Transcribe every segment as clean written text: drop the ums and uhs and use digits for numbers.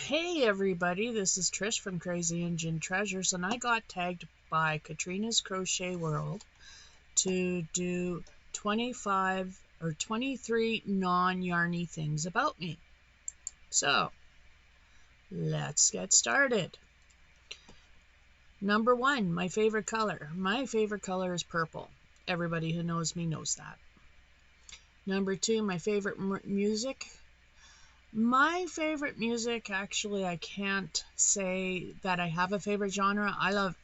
Hey everybody, this is Trish from Crazy Engine Treasures, and I got tagged by Katrina's Crochet World to do 25 or 23 non-yarny things about me. So, let's get started. Number 1, my favorite color. My favorite color is purple. Everybody who knows me knows that. Number 2, my favorite music. My favorite music, actually, I can't say that I have a favorite genre. I love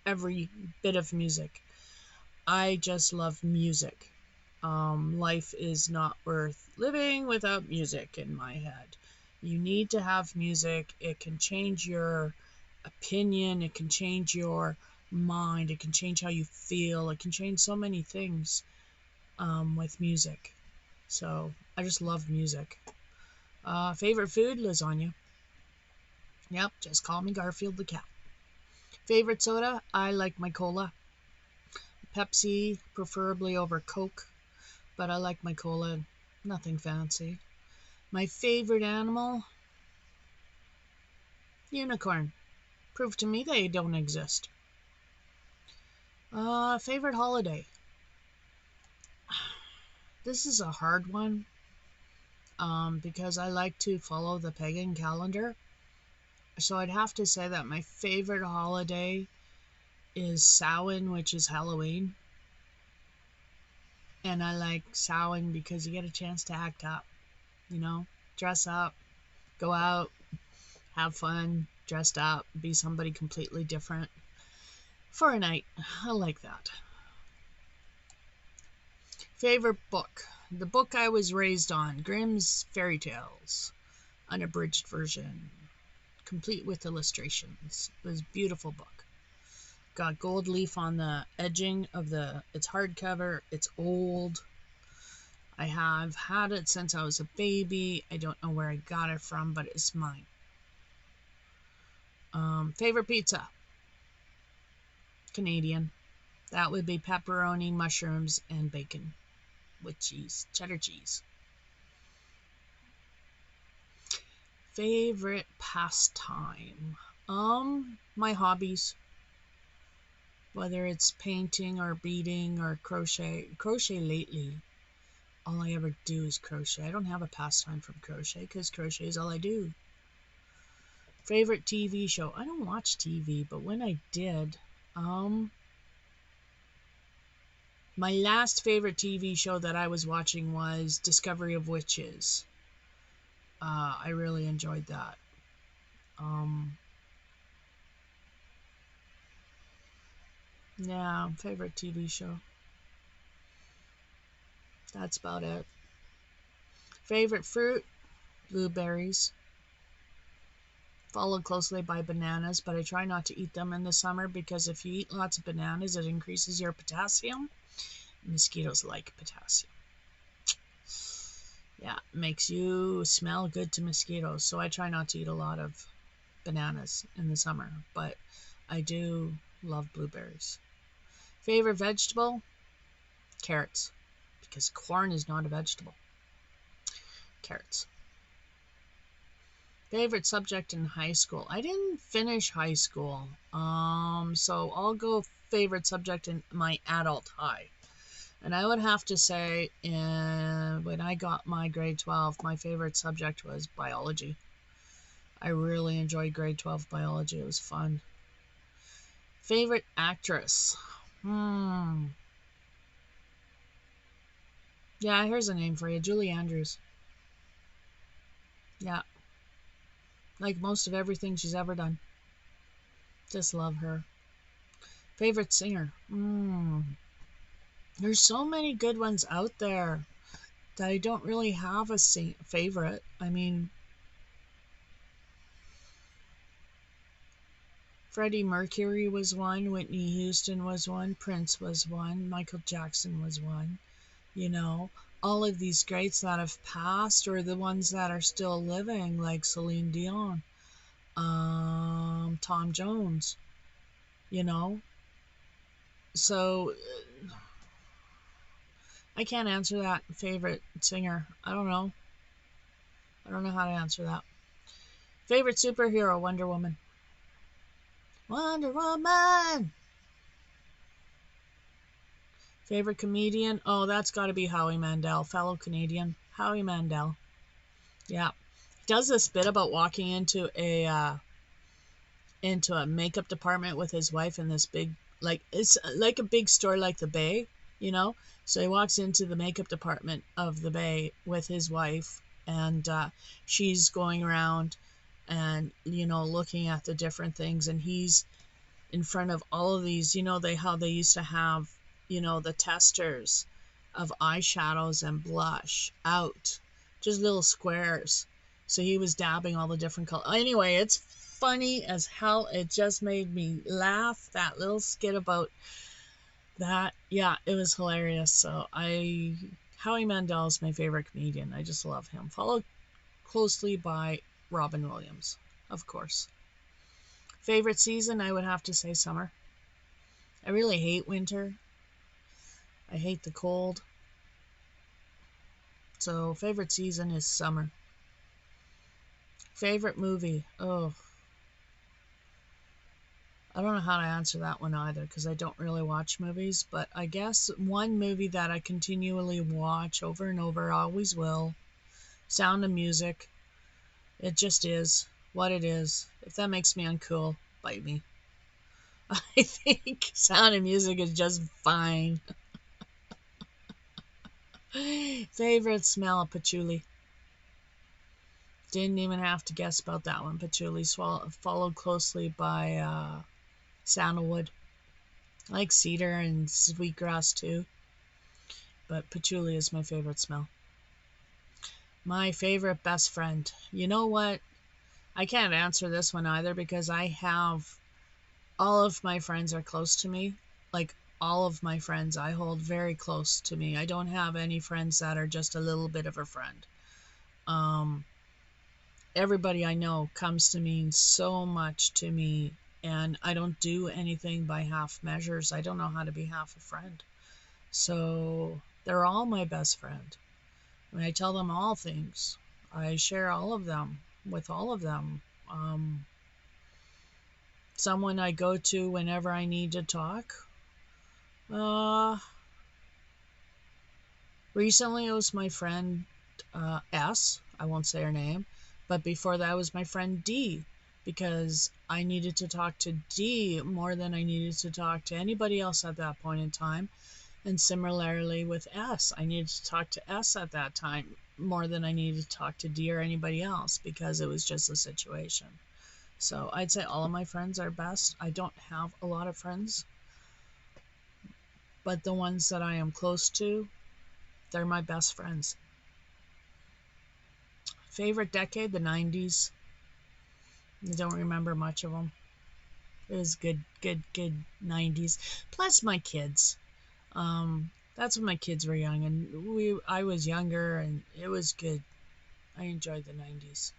every bit of music. I just love music. Life is not worth living without music in my head. You need to have music. It can change your opinion. It can change your mind. It can change how you feel. It can change so many things with music. So I just love music. Favorite food, lasagna. Yep, just call me Garfield the cat. Favorite soda, I like my cola. Pepsi, preferably over Coke, but I like my cola, nothing fancy. My favorite animal, unicorn. Prove to me they don't exist. Favorite holiday. This is a hard one because I like to follow the pagan calendar. So I'd have to say that my favorite holiday is Samhain, which is Halloween. And I like Samhain because you get a chance to act up, dress up, go out, have fun, dressed up, be somebody completely different for a night. I like that. Favorite book. The book I was raised on, Grimm's Fairy Tales, unabridged version, complete with illustrations. It was a beautiful book. Got gold leaf on the edging of it's hardcover. It's old. I have had it since I was a baby. I don't know where I got it from, but it's mine. Favorite pizza. Canadian. That would be pepperoni, mushrooms, and bacon with cheese, cheddar cheese. Favorite pastime. My hobbies. Whether it's painting or beading or crochet. Crochet lately. All I ever do is crochet. I don't have a pastime from crochet because crochet is all I do. Favorite TV show. I don't watch TV, but when I did, my last favorite TV show that I was watching was Discovery of Witches. I really enjoyed that. Yeah, favorite TV show. That's about it. Favorite fruit, blueberries. Followed closely by bananas, but I try not to eat them in the summer because if you eat lots of bananas, it increases your potassium. Mosquitoes like potassium. Yeah, it makes you smell good to mosquitoes, so I try not to eat a lot of bananas in the summer, but I do love blueberries. Favorite vegetable? Carrots, because corn is not a vegetable. Carrots. Favorite subject in high school? I didn't finish high school, so I'll go favorite subject in my adult high. And I would have to say, when I got my grade 12, my favorite subject was biology. I really enjoyed grade 12 biology. It was fun. Favorite actress? Yeah, here's a name for you. Julie Andrews. Yeah. Like most of everything she's ever done. Just love her. Favorite singer? There's so many good ones out there that I don't really have a favorite. I mean, Freddie Mercury was one, Whitney Houston was one, Prince was one, Michael Jackson was one. All of these greats that have passed or the ones that are still living, like Celine Dion, Tom Jones, So I can't answer that favorite singer. I don't know. I don't know how to answer that. Favorite superhero, Wonder Woman. Wonder Woman! Favorite comedian? Oh, that's got to be Howie Mandel, fellow Canadian. Howie Mandel. Yeah. He does this bit about walking into a makeup department with his wife in this big, like, it's like a big store like the Bay, you know? So he walks into the makeup department of the Bay with his wife, and she's going around and, you know, looking at the different things, and he's in front of all of these, you know, how they used to have, you know, the testers of eyeshadows and blush out, just little squares. So he was dabbing all the different colors. Anyway, it's funny as hell. It just made me laugh, that little skit about that. Yeah, it was hilarious. So Howie Mandel is my favorite comedian. I just love him. Followed closely by Robin Williams, of course. Favorite season, I would have to say summer. I really hate winter. I hate the cold. So favorite season is summer. Favorite movie? Oh, I don't know how to answer that one either, because I don't really watch movies, but I guess one movie that I continually watch over and over, always will, Sound of Music. It just is what it is. If that makes me uncool, bite me. I think Sound of Music is just fine. Favorite smell, patchouli. Didn't even have to guess about that one. Patchouli, followed closely by sandalwood. I like cedar and sweetgrass too, but patchouli is my favorite smell. My favorite best friend. You know what? I can't answer this one either, because I have all of my friends are close to me. Like, all of my friends I hold very close to me. I don't have any friends that are just a little bit of a friend. Everybody I know comes to mean so much to me, and I don't do anything by half measures. I don't know how to be half a friend. So they're all my best friend. When I tell them all things, I share all of them with all of them. Someone I go to whenever I need to talk. Recently it was my friend S. I won't say her name, but before that was my friend D, because I needed to talk to D more than I needed to talk to anybody else at that point in time. And similarly with S, I needed to talk to S at that time more than I needed to talk to D or anybody else, because it was just a situation. So I'd say all of my friends are best. I don't have a lot of friends, but the ones that I am close to, they're my best friends. Favorite decade, the 90s. I don't remember much of them. It was good 90s. Plus my kids. That's when my kids were young, and I was younger, and it was good. I enjoyed the 90s.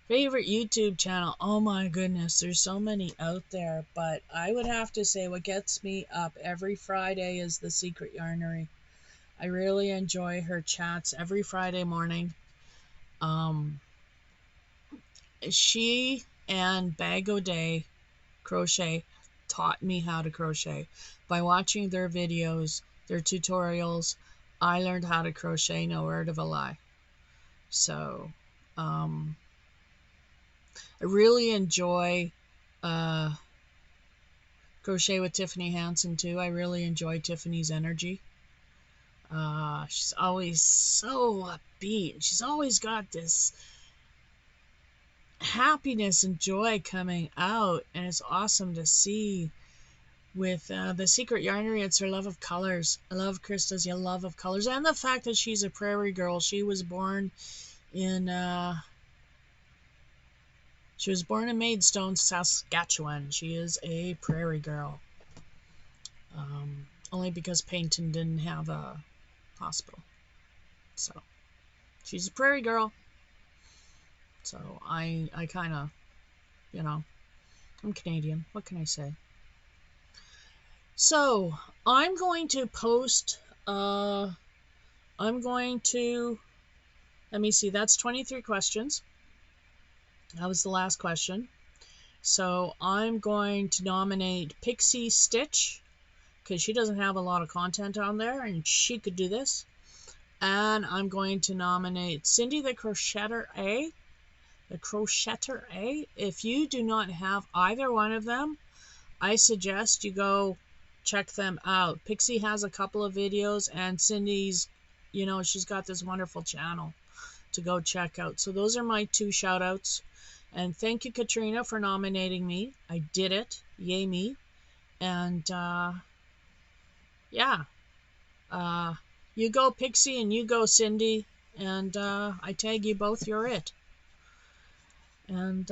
Favorite YouTube channel? Oh my goodness, there's so many out there, but I would have to say what gets me up every Friday is The Secret Yarnery. I really enjoy her chats every Friday morning. She and Bag O' Day Crochet taught me how to crochet. By watching their videos, their tutorials, I learned how to crochet, no word of a lie. So, I really enjoy Crochet with Tiffany Hansen too. I really enjoy Tiffany's energy. She's always so upbeat. She's always got this happiness and joy coming out, and it's awesome to see. With The Secret Yarnery, it's her love of colors. I love Krista's love of colors, and the fact that she's a prairie girl. She was born in Maidstone, Saskatchewan. She is a prairie girl. Only because Payton didn't have a hospital. So she's a prairie girl. So I kind of, you know, I'm Canadian. What can I say? So I'm going to post, let me see, that's 23 questions. That was the last question. So I'm going to nominate PixieStitch because she doesn't have a lot of content on there and she could do this. And I'm going to nominate Cindy the Crocheter A. The Crocheter A. If you do not have either one of them, I suggest you go check them out. Pixie has a couple of videos, and Cindy's, she's got this wonderful channel to go check out. So those are my 2 shout outs. And thank you, Katrina, for nominating me. I did it. Yay me. And yeah. You go Pixie and you go Cindy. And I tag you both. You're it. And